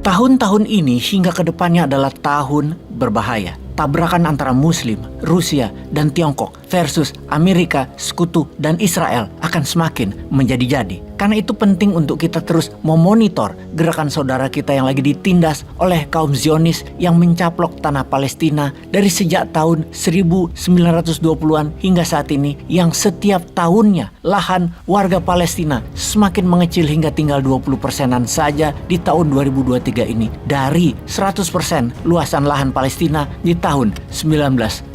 Tahun-tahun ini hingga ke depannya adalah tahun berbahaya. Tabrakan antara Muslim, Rusia, dan Tiongkok versus Amerika, Sekutu, dan Israel akan semakin menjadi-jadi. Karena itu penting untuk kita terus memonitor gerakan saudara kita yang lagi ditindas oleh kaum Zionis yang mencaplok tanah Palestina dari sejak tahun 1920-an hingga saat ini, yang setiap tahunnya lahan warga Palestina semakin mengecil hingga tinggal 20%-an saja di tahun 2023 ini dari 100% luasan lahan Palestina di tahun 1917.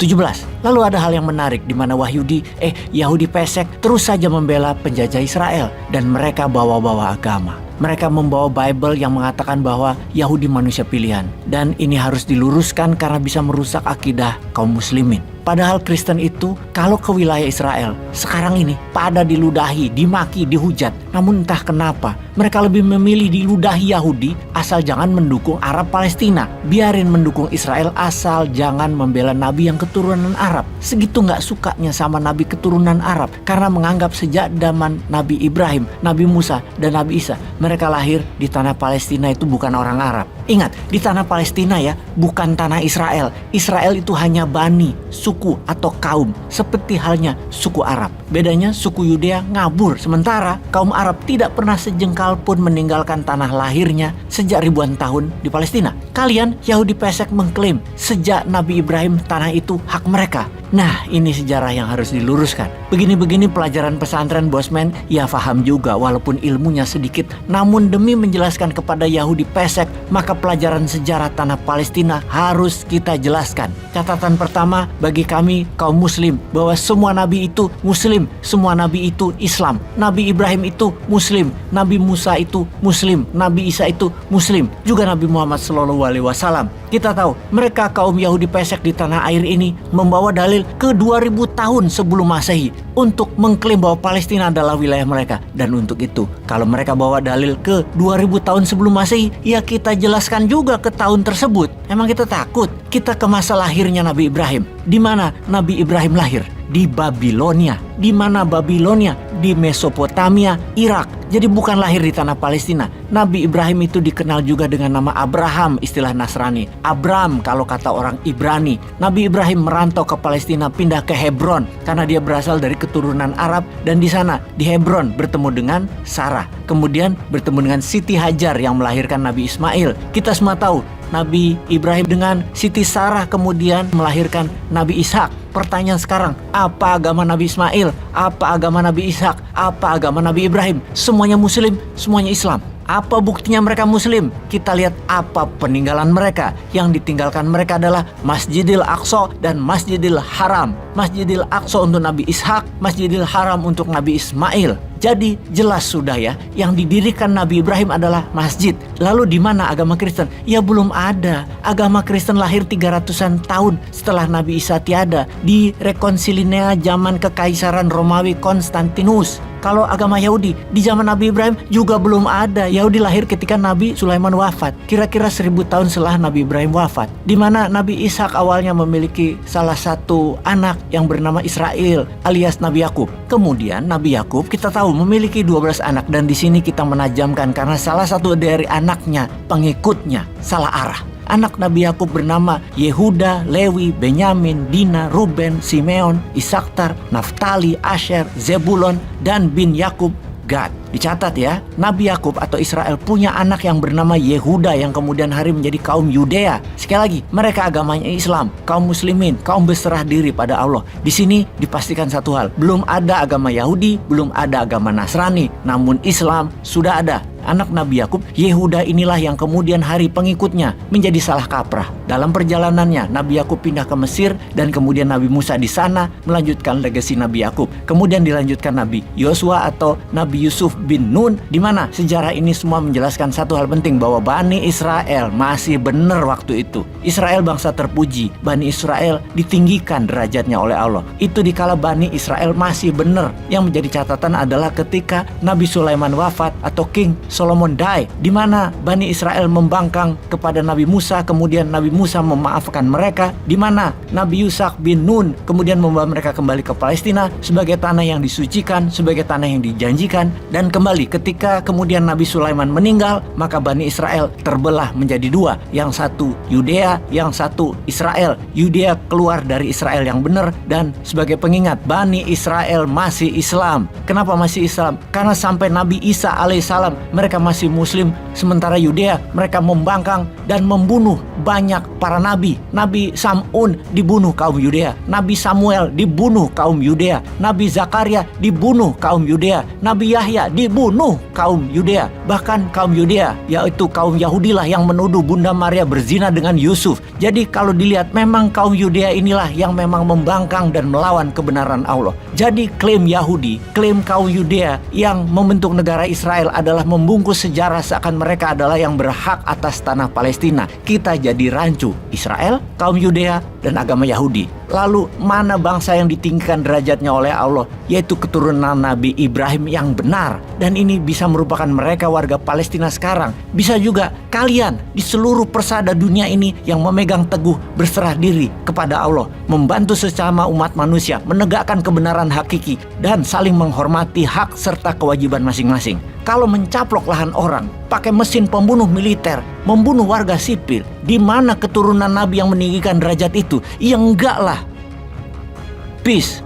Lalu ada hal yang menarik di mana Yahudi pesek terus saja membela penjajah Israel dan mereka bawa-bawa agama. Mereka membawa Bible yang mengatakan bahwa Yahudi manusia pilihan, dan ini harus diluruskan karena bisa merusak akidah kaum muslimin. Padahal Kristen itu kalau ke wilayah Israel sekarang ini pada diludahi, dimaki, dihujat. Namun entah kenapa mereka lebih memilih diludahi Yahudi asal jangan mendukung Arab Palestina. Biarin mendukung Israel asal jangan membela Nabi yang keturunan Arab. Segitu gak sukanya sama Nabi keturunan Arab karena menganggap sejak zaman Nabi Ibrahim, Nabi Musa, dan Nabi Isa mereka lahir di tanah Palestina itu bukan orang Arab. Ingat, di tanah Palestina ya, bukan tanah Israel. Israel itu hanya bani, suku atau kaum, seperti halnya suku Arab. Bedanya suku Yudea ngabur, sementara kaum Arab tidak pernah sejengkal pun meninggalkan tanah lahirnya sejak ribuan tahun di Palestina. Kalian Yahudi pesek mengklaim sejak Nabi Ibrahim tanah itu hak mereka. Nah, ini sejarah yang harus diluruskan. Begini-begini pelajaran pesantren Bosman ya paham juga walaupun ilmunya sedikit. Namun demi menjelaskan kepada Yahudi pesek, maka pelajaran sejarah tanah Palestina harus kita jelaskan. Catatan pertama bagi kami kaum muslim bahwa semua nabi itu muslim, semua nabi itu Islam. Nabi Ibrahim itu muslim, Nabi Musa itu muslim, Nabi Isa itu muslim, juga Nabi Muhammad SAW. Kita tahu mereka kaum Yahudi pesek di tanah air ini membawa dalil ke 2000 tahun sebelum Masehi untuk mengklaim bahwa Palestina adalah wilayah mereka. Dan untuk itu, kalau mereka bawa dalil ke 2000 tahun sebelum Masehi, ya kita jelaskan juga ke tahun tersebut. Emang kita takut? Kita ke masa lahirnya Nabi Ibrahim. Di mana Nabi Ibrahim lahir? Di Babilonia. Di mana Babilonia? Di Mesopotamia, Irak. Jadi bukan lahir di tanah Palestina. Nabi Ibrahim itu dikenal juga dengan nama Abraham, istilah Nasrani. Abram kalau kata orang Ibrani. Nabi Ibrahim merantau ke Palestina, pindah ke Hebron karena dia berasal dari keturunan Arab, dan di sana di Hebron bertemu dengan Sarah. Kemudian bertemu dengan Siti Hajar yang melahirkan Nabi Ismail. Kita semua tahu Nabi Ibrahim dengan Siti Sarah kemudian melahirkan Nabi Ishak. Pertanyaan sekarang, apa agama Nabi Ismail? Apa agama Nabi Ishak? Apa agama Nabi Ibrahim? Semuanya muslim, semuanya Islam. Apa buktinya mereka muslim? Kita lihat apa peninggalan mereka. Yang ditinggalkan mereka adalah Masjidil Aqsa dan Masjidil Haram. Masjidil Aqsa untuk Nabi Ishak, Masjidil Haram untuk Nabi Ismail. Jadi jelas sudah ya, yang didirikan Nabi Ibrahim adalah masjid. Lalu di mana agama Kristen? Ya belum ada. Agama Kristen lahir 300-an tahun setelah Nabi Isa tiada di Rekonsilinea zaman Kekaisaran Romawi Konstantinus. Kalau agama Yahudi di zaman Nabi Ibrahim juga belum ada. Yahudi lahir ketika Nabi Sulaiman wafat, kira-kira 1000 tahun setelah Nabi Ibrahim wafat. Di mana Nabi Ishak awalnya memiliki salah satu anak yang bernama Israel alias Nabi Yakub. Kemudian Nabi Yakub kita tahu memiliki 12 anak, dan di sini kita menajamkan karena salah satu dari anaknya, pengikutnya salah arah. Anak Nabi Yakub bernama Yehuda, Lewi, Benyamin, Dina, Ruben, Simeon, Isaktar, Naftali, Asher, Zebulon, dan bin Yakub, Gad. Dicatat ya, Nabi Yakub atau Israel punya anak yang bernama Yehuda yang kemudian hari menjadi kaum Yudea. Sekali lagi, mereka agamanya Islam, kaum muslimin, kaum berserah diri pada Allah. Di sini dipastikan satu hal, belum ada agama Yahudi, belum ada agama Nasrani, namun Islam sudah ada. Anak Nabi Yakub, Yehuda inilah yang kemudian hari pengikutnya menjadi salah kaprah. Dalam perjalanannya, Nabi Yakub pindah ke Mesir dan kemudian Nabi Musa di sana melanjutkan legasi Nabi Yakub. Kemudian dilanjutkan Nabi Yosua atau Nabi Yusuf bin Nun, di mana sejarah ini semua menjelaskan satu hal penting bahwa Bani Israel masih benar waktu itu. Israel bangsa terpuji, Bani Israel ditinggikan derajatnya oleh Allah. Itu dikala Bani Israel masih benar. Yang menjadi catatan adalah ketika Nabi Sulaiman wafat atau King Solomon die, di mana Bani Israel membangkang kepada Nabi Musa, kemudian Nabi Musa memaafkan mereka, di mana Nabi Yusak bin Nun kemudian membawa mereka kembali ke Palestina sebagai tanah yang disucikan, sebagai tanah yang dijanjikan. Dan kembali ketika kemudian Nabi Sulaiman meninggal, maka Bani Israel terbelah menjadi dua, yang satu Yudea, yang satu Israel. Yudea keluar dari Israel yang benar, dan sebagai pengingat, Bani Israel masih Islam. Kenapa masih Islam? Karena sampai Nabi Isa alaihissalam mereka masih Muslim, sementara Yudea mereka membangkang dan membunuh banyak para nabi. Nabi Sam'un dibunuh kaum Yudea, Nabi Samuel dibunuh kaum Yudea, Nabi Zakaria dibunuh kaum Yudea, Nabi Yahya dibunuh kaum Yudea. Bahkan kaum Yudea, yaitu kaum Yahudilah yang menuduh Bunda Maria berzina dengan Yusuf. Jadi kalau dilihat memang kaum Yudea inilah yang memang membangkang dan melawan kebenaran Allah. Jadi klaim Yahudi, klaim kaum Yudea yang membentuk negara Israel adalah membungkus sejarah seakan mereka adalah yang berhak atas tanah Palestina. Kita jadi rancu Israel, kaum Yudea, dan agama Yahudi. Lalu mana bangsa yang ditinggikan derajatnya oleh Allah, yaitu keturunan Nabi Ibrahim yang benar. Dan ini bisa merupakan mereka warga Palestina sekarang. Bisa juga kalian di seluruh persada dunia ini yang memegang teguh berserah diri kepada Allah, membantu sesama umat manusia, menegakkan kebenaran hakiki, dan saling menghormati hak serta kewajiban masing-masing. Kalau mencaplok lahan orang, pakai mesin pembunuh militer, membunuh warga sipil, di mana keturunan Nabi yang meninggikan derajat itu? Ya enggak lah. Peace.